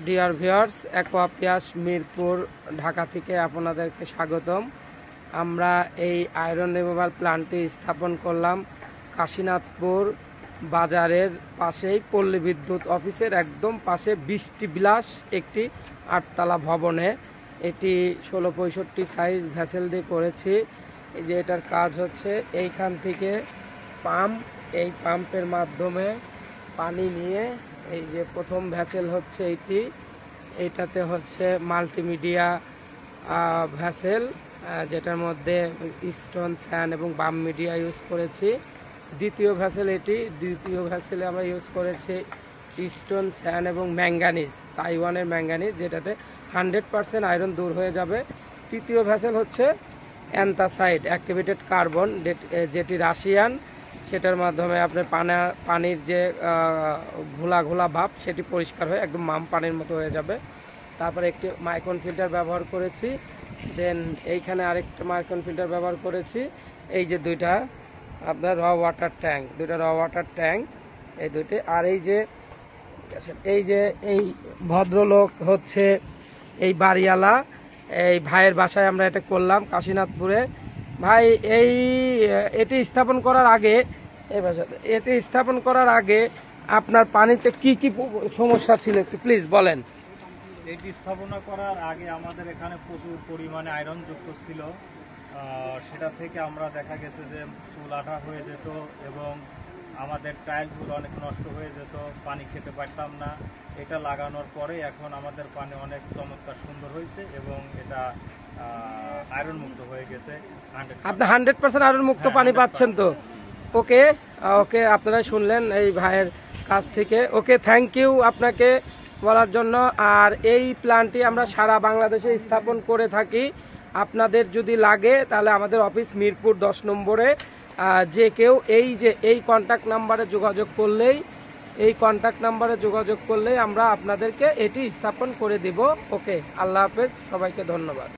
Dear viewers, অ্যাকোয়াপিয়াস Mirpur Dhaka থেকে আপনাদেরকে স্বাগতম। আমরা এই আয়রন রিমুভাল প্ল্যান্টটি স্থাপন করলাম কাশীনাথপুর বাজারের পাশেই পল্লী বিদ্যুৎ অফিসের একদম পাশে বৃষ্টি বিলাস একটি 8তলা ভবনে। এটি 1665 সাইজ ভ্যাসেল দিয়ে করেছি। এই যে এটার কাজ হচ্ছে এইখান থেকে পাম্প, এই পাম্পের মাধ্যমে পানি নিয়ে এই যে প্রথম ভ্যাসেল হচ্ছে এইটাতে হচ্ছে মাল্টিমিডিয়া ভ্যাসেল, যেটার মধ্যে স্টোন, স্যান্ড এবং বাম মিডিয়া ইউজ করেছি। দ্বিতীয় ভ্যাসেলে আমরা ইউজ করেছি স্টোন, স্যান্ড এবং ম্যাঙ্গানিজ, তাইওয়ানের ম্যাঙ্গানিজ, যেটাতে 100% আয়রন দূর হয়ে যাবে। তৃতীয় ভ্যাসেল হচ্ছে অ্যান্থাসাইড অ্যাক্টিভেটেড কার্বন, যেটি রাশিয়ান, সেটার মাধ্যমে আপনার পানির যে ঘোলা ভাব সেটি পরিষ্কার হয়ে একদম মাম পানির মতো হয়ে যাবে। তারপরে একটি মাইক্রন ফিল্টার ব্যবহার করেছি। দেন এইখানে আরেকটা মাইক্রন ফিল্টার ব্যবহার করেছি। এই যে দুইটা আপনার র ওয়াটার ট্যাঙ্ক, এই দুইটি। আর এই ভদ্রলোক হচ্ছে এই বাড়িওয়ালা, এই ভাইয়ের বাসায় আমরা এটা করলাম কাশীনাথপুরে। ভাই, এটি স্থাপন করার আগে আপনার পানিতে কি কি সমস্যা ছিল একটু প্লিজ বলেন। এটি স্থাপনা করার আগে আমাদের এখানে প্রচুর পরিমাণে আয়রন যুক্ত ছিল। সেটা থেকে আমরা দেখা গেছে যে চুল আঠা হয়ে যেত এবং আমাদের টাইলসগুলো অনেক নষ্ট হয়ে যেত, পানি খেতে পারতাম না। এটা লাগানোর পরে এখন আমাদের পানি অনেক চমৎকার সুন্দর হয়েছে এবং এটা আয়রন মুক্ত হয়ে গেছে। আপনি 100% আয়রন মুক্ত পানি পাচ্ছেন তো? ওকে, আপনারা শুনলেন এই ভাইয়ের কাছ থেকে। ওকে, থ্যাংক ইউ আপনাকে বলার জন্য। আর এই প্ল্যান্টটি আমরা সারা বাংলাদেশে স্থাপন করে থাকি। আপনাদের যদি লাগে তাহলে আমাদের অফিস মিরপুর 10 নম্বরে। যে কেউ এই কন্ট্যাক্ট নাম্বারে যোগাযোগ করলেই আমরা আপনাদেরকে এটি স্থাপন করে দেব। ওকে, আল্লাহ হাফেজ, সবাইকে ধন্যবাদ।